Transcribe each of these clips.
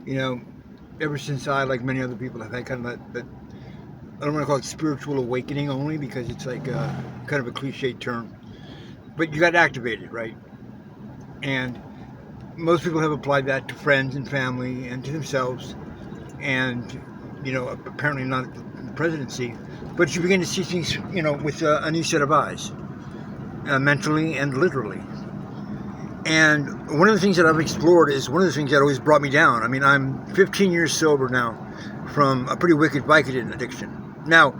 You know, ever since I, like many other people, have had kind of that I don't want to call it spiritual awakening only because it's like kind of a cliche term, but you got activated, right? And most people have applied that to friends and family and to themselves, and apparently not the presidency, but you begin to see things, with a new set of eyes, mentally and literally. And one of the things that I've explored is one of the things that always brought me down. I mean, I'm 15 years sober now from a pretty wicked Vicodin addiction. Now,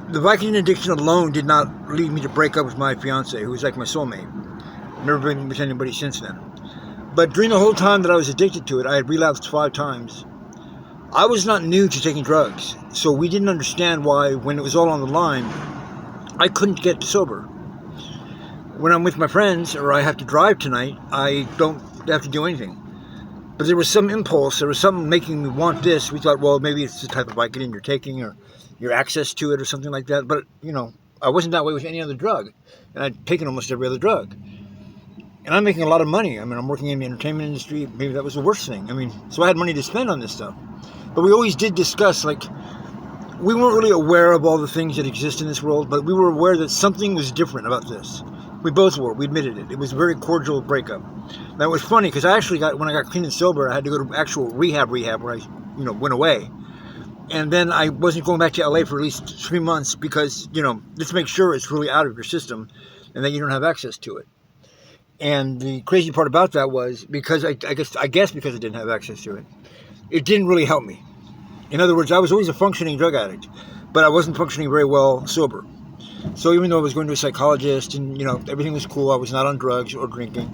the Vicodin addiction alone did not lead me to break up with my fiance, who was like my soulmate. Never been with anybody since then. But during the whole time that I was addicted to it, I had relapsed 5 times. I was not new to taking drugs, so we didn't understand why, when it was all on the line, I couldn't get sober. When I'm with my friends or I have to drive tonight, I don't have to do anything. But there was some impulse, there was something making me want this. We thought, well, maybe it's the type of Vicodin you're taking or your access to it or something like that. But, I wasn't that way with any other drug. And I'd taken almost every other drug. And I'm making a lot of money. I mean, I'm working in the entertainment industry. Maybe that was the worst thing. I mean, so I had money to spend on this stuff. But we always did discuss, like, we weren't really aware of all the things that exist in this world, but we were aware that something was different about this. We both were. We admitted it. It was a very cordial breakup. Now, it was funny because when I got clean and sober, I had to go to actual rehab where I, went away. And then I wasn't going back to LA for at least 3 months because, let's make sure it's really out of your system and that you don't have access to it. And the crazy part about that was because I guess because I didn't have access to it, it didn't really help me. In other words, I was always a functioning drug addict, but I wasn't functioning very well sober. So even though I was going to a psychologist and, everything was cool, I was not on drugs or drinking,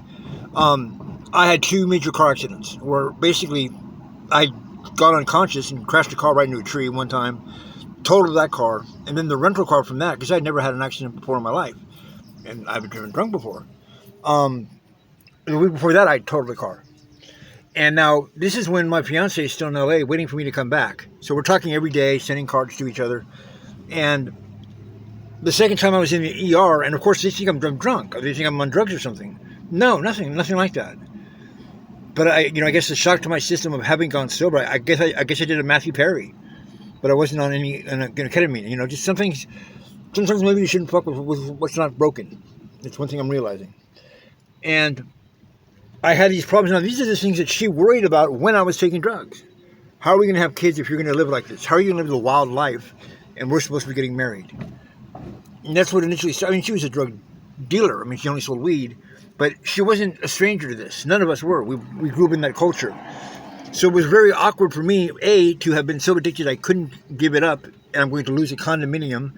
I had 2 major car accidents where basically I got unconscious and crashed a car right into a tree one time, totaled that car, and then the rental car from that, because I'd never had an accident before in my life, and I've been driven drunk before. The week before that, I totaled the car. And now, this is when my fiance is still in LA waiting for me to come back. So we're talking every day, sending cards to each other. And the second time I was in the ER, and of course they think I'm drunk. Or they think I'm on drugs or something. No, nothing like that. But I guess the shock to my system of having gone sober, I guess I did a Matthew Perry. But I wasn't on any ketamine. Just some things, sometimes maybe you shouldn't fuck with what's not broken. It's one thing I'm realizing. And I had these problems. Now, these are the things that she worried about when I was taking drugs. How are we going to have kids if you're going to live like this? How are you going to live a wild life and we're supposed to be getting married? And that's what initially started. I mean, she was a drug dealer. I mean, she only sold weed, but she wasn't a stranger to this. None of us were. We grew up in that culture. So it was very awkward for me, to have been so addicted I couldn't give it up, and I'm going to lose a condominium,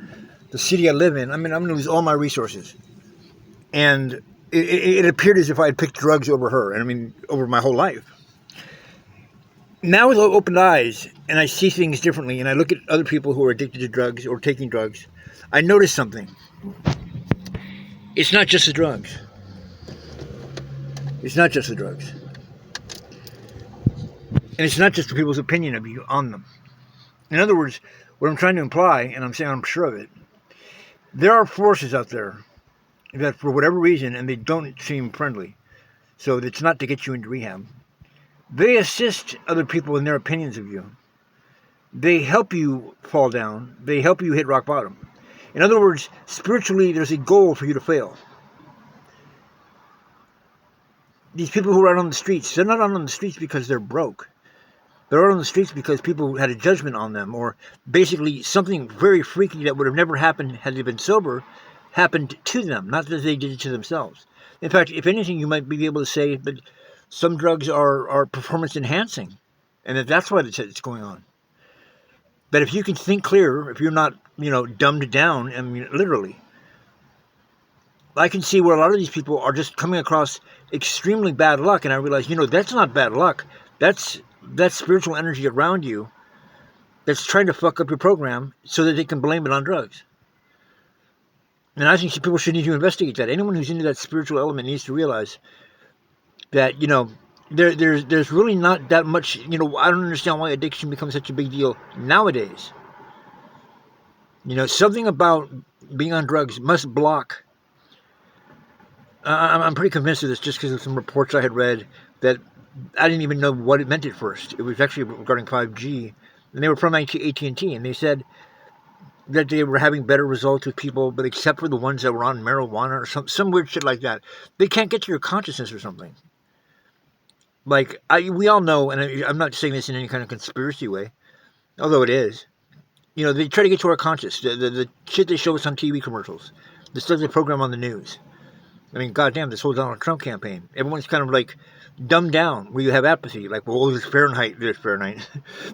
the city I live in. I mean, I'm going to lose all my resources. And it appeared as if I had picked drugs over her, and I mean, over my whole life. Now with opened eyes, and I see things differently, and I look at other people who are addicted to drugs or taking drugs, I notice something. It's not just the drugs. It's not just the drugs. And it's not just the people's opinion of you on them. In other words, what I'm trying to imply, and I'm saying I'm sure of it, there are forces out there that for whatever reason, and they don't seem friendly, so it's not to get you into rehab, they assist other people in their opinions of you. They help you fall down. They help you hit rock bottom. In other words, spiritually, there's a goal for you to fail. These people who are out on the streets, they're not out on the streets because they're broke. They're out on the streets because people had a judgment on them, or basically something very freaky that would have never happened had they been sober happened to them, not that they did it to themselves. In fact, if anything, you might be able to say that some drugs are performance enhancing, and that's why it's going on. But if you can think clear, if you're not, dumbed down, I mean, literally, I can see where a lot of these people are just coming across extremely bad luck, and I realize, that's not bad luck. That's spiritual energy around you that's trying to fuck up your program so that they can blame it on drugs. And I think people should need to investigate that. Anyone who's into that spiritual element needs to realize that, there's really not that much, I don't understand why addiction becomes such a big deal nowadays. Something about being on drugs must block. I'm pretty convinced of this just because of some reports I had read that I didn't even know what it meant at first. It was actually regarding 5G, and they were from AT&T, and they said that they were having better results with people, but except for the ones that were on marijuana or some weird shit like that. They can't get to your consciousness or something. Like, we all know, and I'm not saying this in any kind of conspiracy way, although it is. You know, they try to get to our conscious. The shit they show us on TV commercials. The stuff they program on the news. I mean, goddamn, this whole Donald Trump campaign. Everyone's kind of like dumbed down where you have apathy. Like, well, there's Fahrenheit. There's Fahrenheit.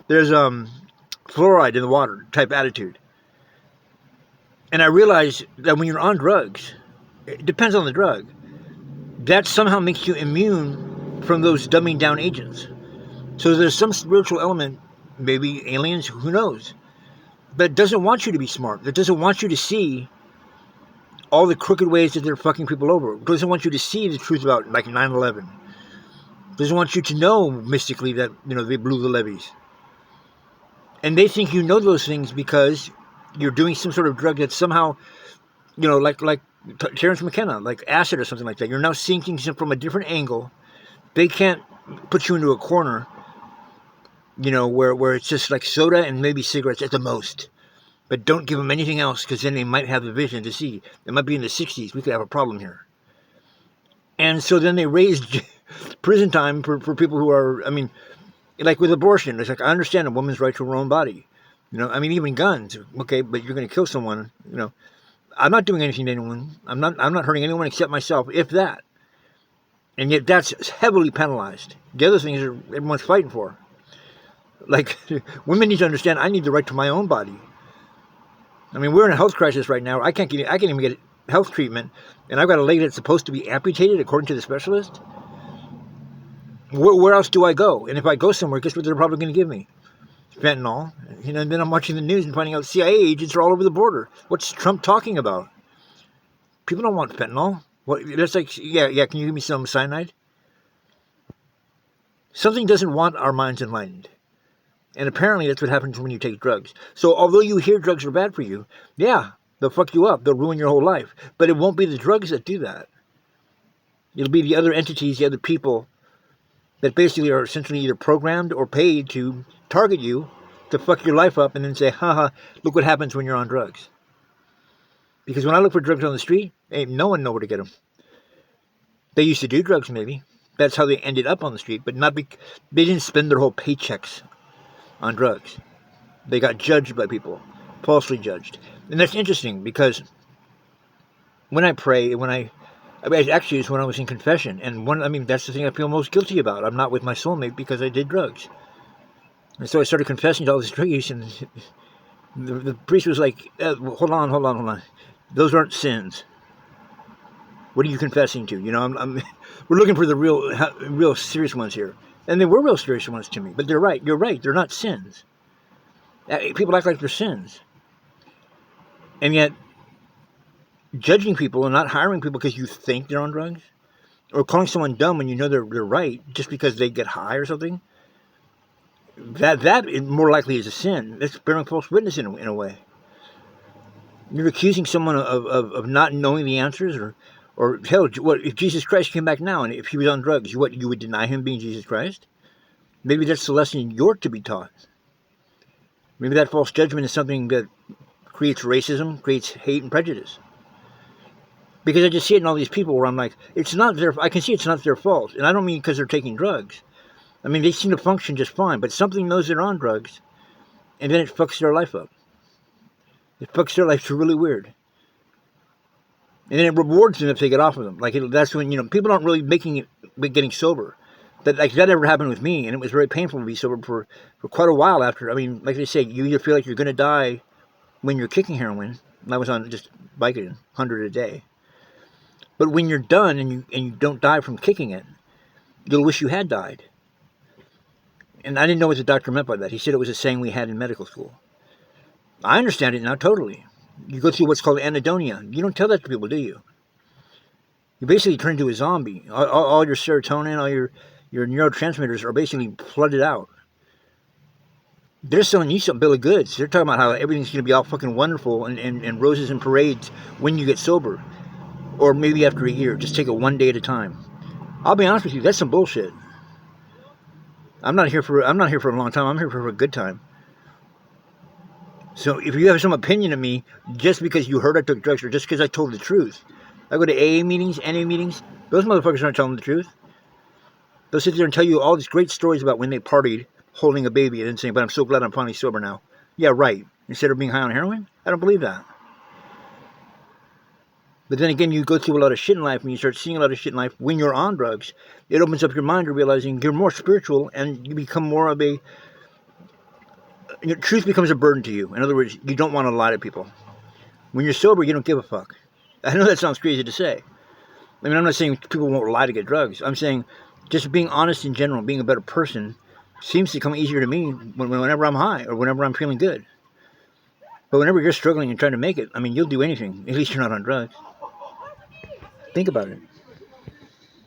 There's fluoride in the water type attitude. And I realize that when you're on drugs, it depends on the drug, that somehow makes you immune from those dumbing down agents. So there's some spiritual element, maybe aliens, who knows, that doesn't want you to be smart, that doesn't want you to see all the crooked ways that they're fucking people over, doesn't want you to see the truth about, like, 9/11, doesn't want you to know mystically that, you know, they blew the levees. And they think you know those things because you're doing some sort of drug that somehow, you know, like Terrence McKenna, like acid or something like that. You're now seeing things from a different angle. They can't put you into a corner, you know, where it's just like soda and maybe cigarettes at the most. But don't give them anything else, because then they might have the vision to see. It might be in the 60s. We could have a problem here. And so then they raised prison time for people who are, I mean, like with abortion. It's like, I understand a woman's right to her own body. You know, I mean, even guns. Okay, but you're going to kill someone. You know, I'm not doing anything to anyone. I'm not hurting anyone except myself, if that. And yet that's heavily penalized. The other things are everyone's fighting for. Like, women need to understand, I need the right to my own body. I mean, we're in a health crisis right now. I can't even get health treatment, and I've got a leg that's supposed to be amputated according to the specialist. Where else do I go? And if I go somewhere, guess what they're probably going to give me? Fentanyl. You know, and then I'm watching the news and finding out CIA agents are all over the border. What's Trump talking about? People don't want fentanyl. What? That's like, yeah. Can you give me some cyanide? Something doesn't want our minds enlightened. And apparently that's what happens when you take drugs. So although you hear drugs are bad for you, yeah, they'll fuck you up. They'll ruin your whole life. But it won't be the drugs that do that. It'll be the other entities, the other people that basically are essentially either programmed or paid to target you to fuck your life up and then say, haha, look what happens when you're on drugs. Because when I look for drugs on the street, ain't no one know where to get them. They used to do drugs maybe. That's how they ended up on the street. But they didn't spend their whole paychecks on drugs. They got judged by people, falsely judged. And that's interesting because when I pray, actually it's when I was in confession, and that's the thing I feel most guilty about. I'm not with my soulmate because I did drugs. And so I started confessing to all this drug use, and the priest was like, hold on. Those aren't sins. What are you confessing to? You know, we're looking for the real serious ones here. And they were real serious ones to me. But you're right, they're not sins. People act like they're sins. And yet, judging people and not hiring people because you think they're on drugs, or calling someone dumb when you know they're right just because they get high or something, that more likely is a sin. That's bearing false witness in a way. You're accusing someone of not knowing the answers, or hell, what if Jesus Christ came back now and if he was on drugs, you would deny him being Jesus Christ? Maybe that's the lesson you're to be taught. Maybe that false judgment is something that creates racism, creates hate and prejudice. Because I just see it in all these people where I'm like, I can see it's not their fault. And I don't mean because they're taking drugs. I mean, they seem to function just fine, but something knows they're on drugs, and then it fucks their life up. It fucks their life really weird. And then it rewards them if they get off of them. Like, that's when, people aren't really getting sober. That ever happened with me, and it was very painful to be sober for quite a while after. I mean, like they say, you either feel like you're going to die when you're kicking heroin. I was on just biking 100 a day. But when you're done and you don't die from kicking it, you'll wish you had died. And I didn't know what the doctor meant by that. He said it was a saying we had in medical school. I understand it now totally. You go through what's called anhedonia. You don't tell that to people, do you? You basically turn into a zombie. All your serotonin, all your neurotransmitters are basically flooded out. They're selling you some bill of goods. They're talking about how everything's going to be all fucking wonderful and roses and parades when you get sober. Or maybe after a year. Just take it one day at a time. I'll be honest with you, that's some bullshit. I'm not here for a long time. I'm here for a good time. So if you have some opinion of me just because you heard I took drugs or just because I told the truth, I go to AA meetings, NA meetings. Those motherfuckers aren't telling the truth. They'll sit there and tell you all these great stories about when they partied holding a baby and then saying, "But I'm so glad I'm finally sober now." Yeah, right. Instead of being high on heroin? I don't believe that. But then again, you go through a lot of shit in life and you start seeing a lot of shit in life when you're on drugs. It opens up your mind to realizing you're more spiritual and you become more of a... Your truth becomes a burden to you. In other words, you don't want to lie to people. When you're sober, you don't give a fuck. I know that sounds crazy to say. I mean, I'm not saying people won't lie to get drugs. I'm saying just being honest in general, being a better person, seems to come easier to me whenever I'm high or whenever I'm feeling good. But whenever you're struggling and trying to make it, I mean, you'll do anything. At least you're not on drugs. Think about it.